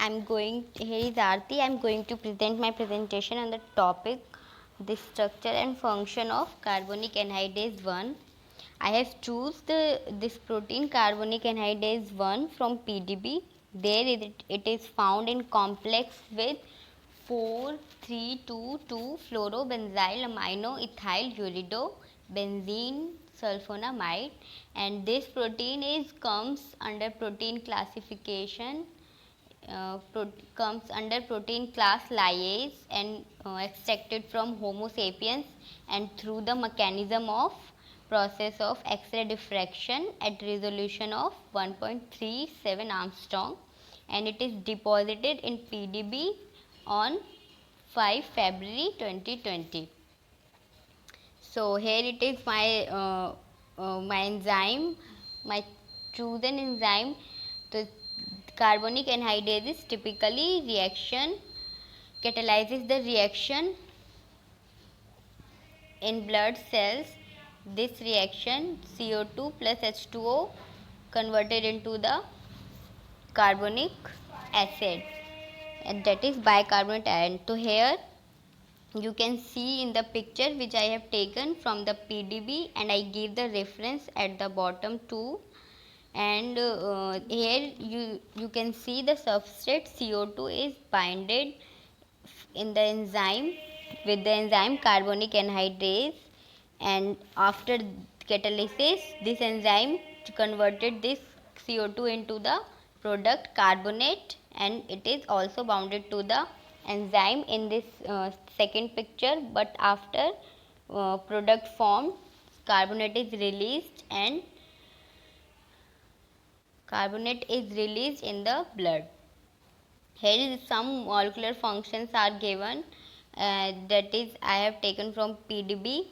Here is Aarti. I'm going to present my presentation on the topic the structure and function of carbonic anhydrase 1. I have chosen this protein carbonic anhydrase 1 from PDB. There it is found in complex with 4,3,2,2 fluorobenzyl amino ethyl urido benzene sulfonamide, and this protein comes under protein classification comes under protein class lyase and extracted from Homo sapiens and through the mechanism of process of X-ray diffraction at resolution of 1.37 Armstrong, and it is deposited in PDB on 5 February 2020. So here it is my enzyme, my chosen enzyme. The carbonic anhydrase typically catalyzes the reaction in blood cells. This reaction CO2 plus H2O converted into the carbonic acid, and that is bicarbonate ion. So here you can see in the picture which I have taken from the PDB, and I give the reference at the bottom too. And here you can see the substrate CO2 is binded in the enzyme with the enzyme carbonic anhydrase, and after catalysis this enzyme converted this CO2 into the product carbonate, and it is also bounded to the enzyme in this second picture, but after product formed carbonate is released and carbonate is released in the blood. Here is some molecular functions are given, that is I have taken from PDB.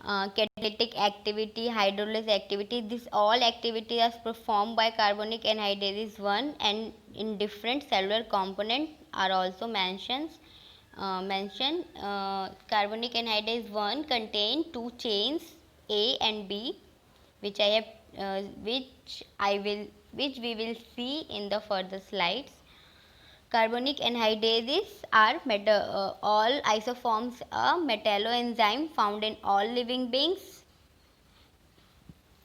Catalytic activity, hydrolysis activity, this all activities are performed by carbonic anhydrase 1, and in different cellular components are also mentioned. Carbonic anhydrase 1 contain two chains A and B, which we will see in the further slides. Carbonic anhydrases are all isoforms a metalloenzyme found in all living beings.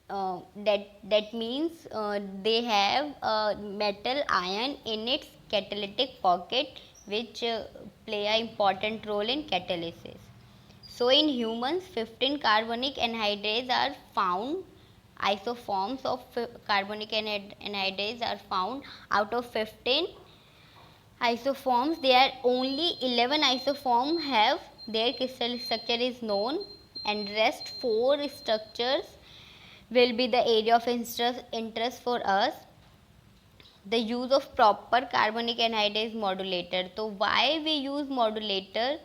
That means they have a metal ion in its catalytic pocket, which play an important role in catalysis. So in humans, 15 carbonic anhydrase are found. Isoforms of carbonic anhydrase are found. Out of 15 isoforms, there are only 11 isoforms have their crystal structure is known, and rest 4 structures will be the area of interest for us. The use of proper carbonic anhydrase modulator. So why we use modulator?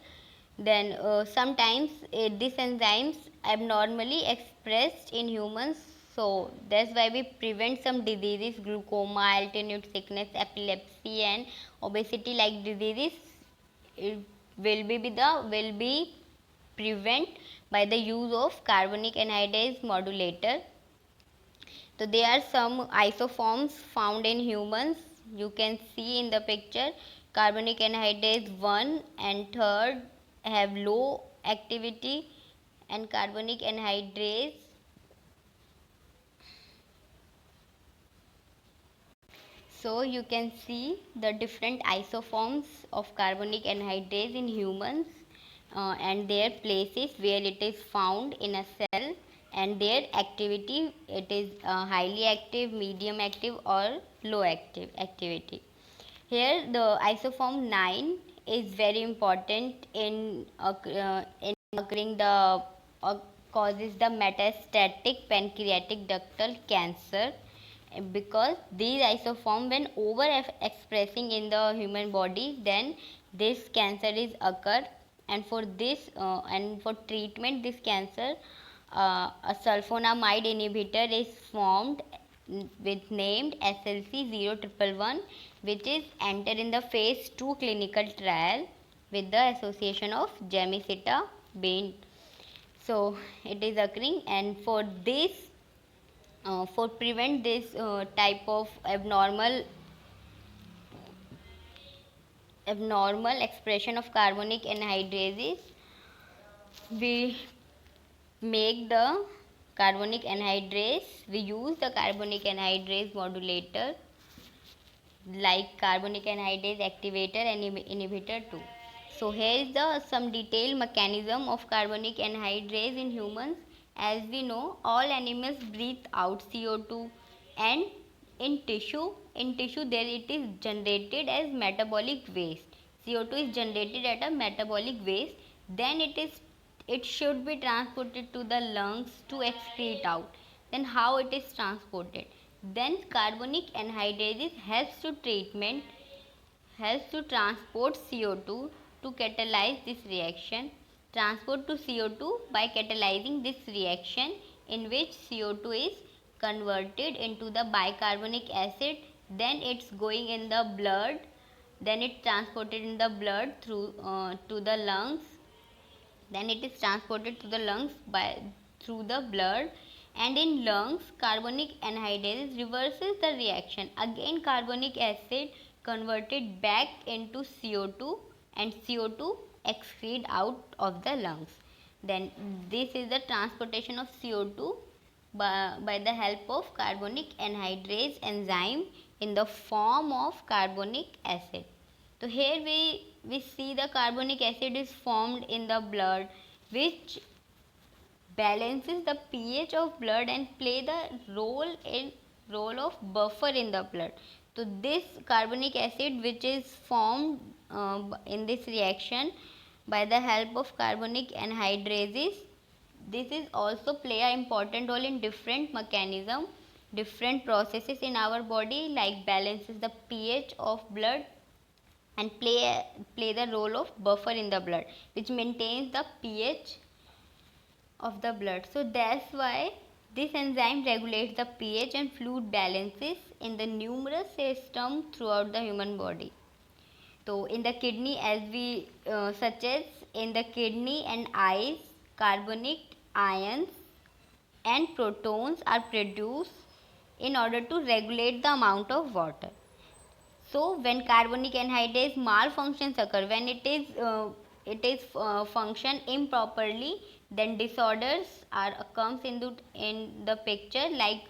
Then sometimes these enzymes abnormally expressed in humans, so that's why we prevent some diseases, glaucoma, altitude sickness, epilepsy and obesity like diseases. It will be prevent by the use of carbonic anhydrase modulator. So there are some isoforms found in humans. You can see in the picture carbonic anhydrase 1 and 3 have low activity, and carbonic anhydrase so you can see the different isoforms of carbonic anhydrase in humans, and their places where it is found in a cell, and their activity, it is highly active, medium active or low activity. Here the isoform 9 is very important in occurring the causes the metastatic pancreatic ductal cancer, because these isoform when over expressing in the human body, then this cancer is occur, and for this and for treatment this cancer, a sulfonamide inhibitor is formed with named SLC-0111, which is entered in the phase 2 clinical trial with the association of gemcitabine. So it is occurring, and for this for prevent this type of abnormal abnormal expression of carbonic anhydrases, we make the carbonic anhydrase, we use the carbonic anhydrase modulator like carbonic anhydrase activator and inhibitor too. So here is the some detailed mechanism of carbonic anhydrase in humans. As we know, all animals breathe out CO2, and in tissue there it is generated as metabolic waste. CO2 is generated at a metabolic waste, then it should be transported to the lungs to excrete out. Then how it is transported? Then carbonic anhydrase helps to transport CO2 to catalyze this reaction. Transport to CO2 by catalyzing this reaction, in which CO2 is converted into the bicarbonic acid, then it's going in the blood, then it's transported in the blood through to the lungs, then it is transported to the lungs by through the blood, and in lungs carbonic anhydrase reverses the reaction. Again carbonic acid converted back into CO2, and CO2 excrete out of the lungs. Then this is the transportation of CO2 by the help of carbonic anhydrase enzyme in the form of carbonic acid. So here we see the carbonic acid is formed in the blood, which balances the pH of blood and play the role of buffer in the blood. So this carbonic acid which is formed in this reaction by the help of carbonic anhydrases, this is also play an important role in different mechanism, different processes in our body, like balances the pH of blood and play the role of buffer in the blood, which maintains the pH of the blood. So that's why this enzyme regulates the pH and fluid balances in the numerous systems throughout the human body. So in the kidney, such as in the kidney and eyes, carbonic ions and protons are produced in order to regulate the amount of water. So when carbonic anhydrase malfunctions occur, when it is function improperly, then disorders comes in the picture, like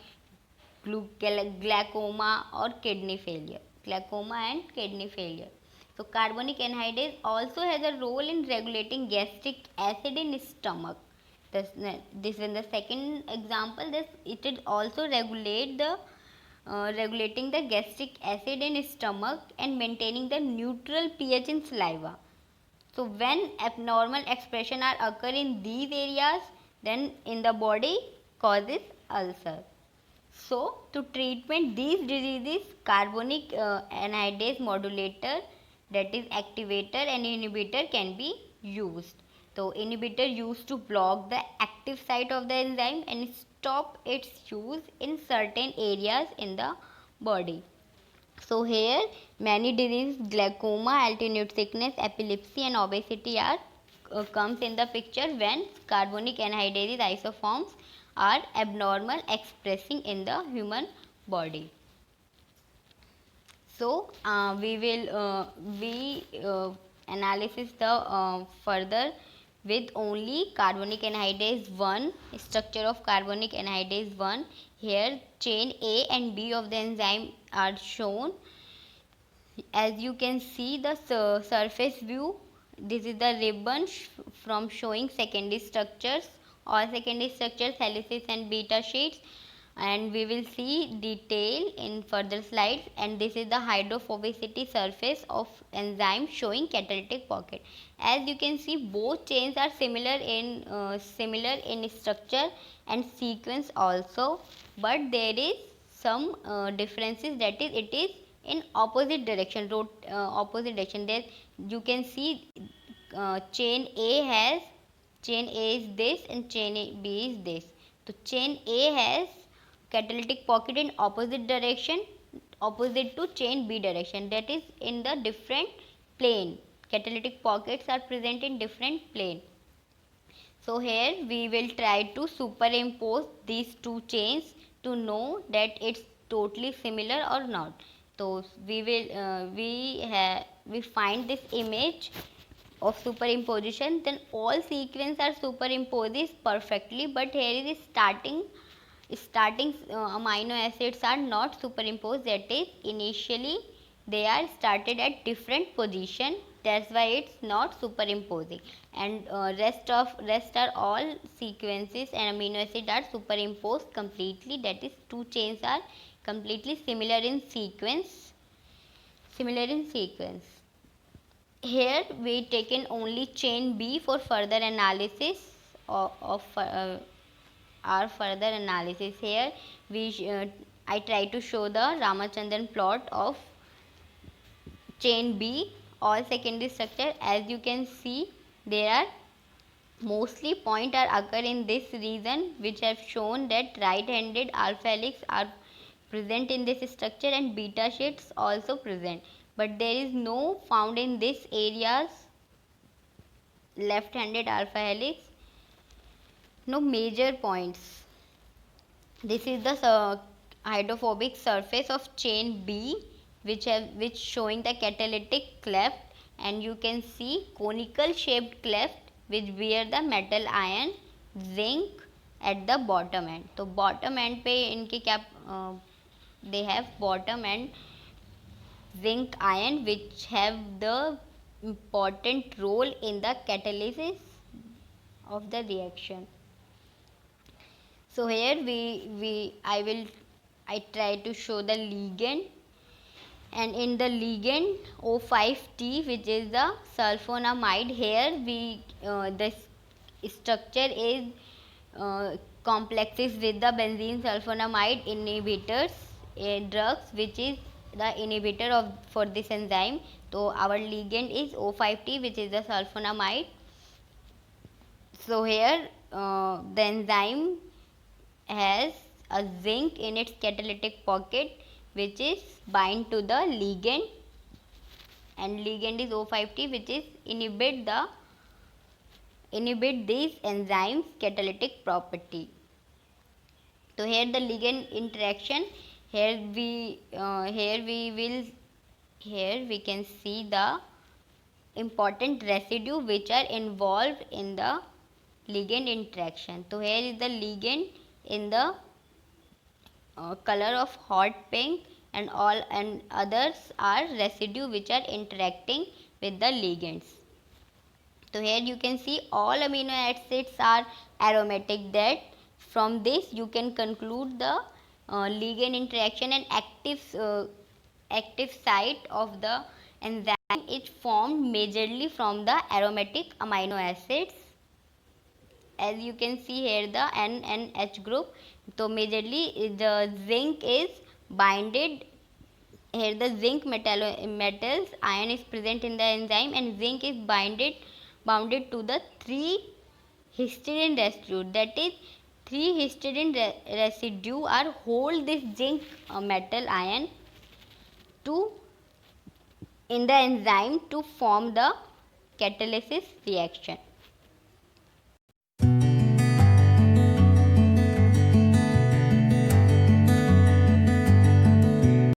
glaucoma or kidney failure, glaucoma and kidney failure. So carbonic anhydrase also has a role in regulating gastric acid in stomach. This in the second example, this it is also regulating the gastric acid in stomach and maintaining the neutral pH in saliva. So when abnormal expression are occur in these areas, then in the body causes ulcer. So to treatment these diseases, carbonic anhydrase modulator, that is activator and inhibitor, can be used. So inhibitor used to block the active site of the enzyme and stop its use in certain areas in the body. So here many diseases, glaucoma, altitude sickness, epilepsy and obesity are comes in the picture when carbonic anhydrase isoforms are abnormal expressing in the human body. So we analysis the further with only carbonic anhydrase 1, structure of carbonic anhydrase 1. Here chain A and B of the enzyme are shown. As you can see the surface view, this is the ribbon from showing secondary structures, all secondary structures, helices and beta sheets, and we will see detail in further slides. And this is the hydrophobicity surface of enzyme showing catalytic pocket. As you can see, both chains are similar in structure and sequence also, but there is some differences, that is it is in opposite direction, opposite direction. There you can see chain A is this and chain B is this. So chain A has catalytic pocket in opposite direction, opposite to chain B direction, that is in the different plane. Catalytic pockets are present in different plane. So here we will try to superimpose these two chains to know that it's totally similar or not. So we find this image of superimposition, then all sequence are superimposed perfectly, but here is starting amino acids are not superimposed, that is initially they are started at different position, that's why it's not superimposing, and rest are all sequences and amino acid are superimposed completely, that is two chains are completely similar in sequence. Here we taken only chain B for further analysis of our further analysis. Here I try to show the Ramachandran plot of chain B, all secondary structure. As you can see, there are mostly point are occur in this region, which have shown that right-handed alpha helix are present in this structure and beta sheets also present, but there is no found in this areas left-handed alpha helix, no major points. This is the hydrophobic surface of chain B, which showing the catalytic cleft, and you can see conical shaped cleft which bear the metal ion zinc at the bottom end. तो bottom end पे इनके क्या they have bottom and zinc ion which have the important role in the catalysis of the reaction. So here I try to show the ligand, and in the ligand O5T, which is the sulfonamide, here the structure is complexes with the benzene sulfonamide inhibitors drugs, which is the inhibitor of for this enzyme. So our ligand is O5T, which is the sulfonamide. So here the enzyme has a zinc in its catalytic pocket, which is bind to the ligand, and ligand is O5T, which is inhibit these enzymes catalytic property. So here the ligand interaction, here we can see the important residue which are involved in the ligand interaction. So here is the ligand in the color of hot pink, and all and others are residue which are interacting with the ligands. So here you can see all amino acids are aromatic, that from this you can conclude the ligand interaction and active site of the enzyme is formed majorly from the aromatic amino acids. As you can see here the N and H group, so majorly the zinc is binded, here the zinc metals ion is present in the enzyme, and zinc is bounded to the 3 histidine residue, that is 3 histidine residue are hold this zinc metal ion to in the enzyme to form the catalysis reaction.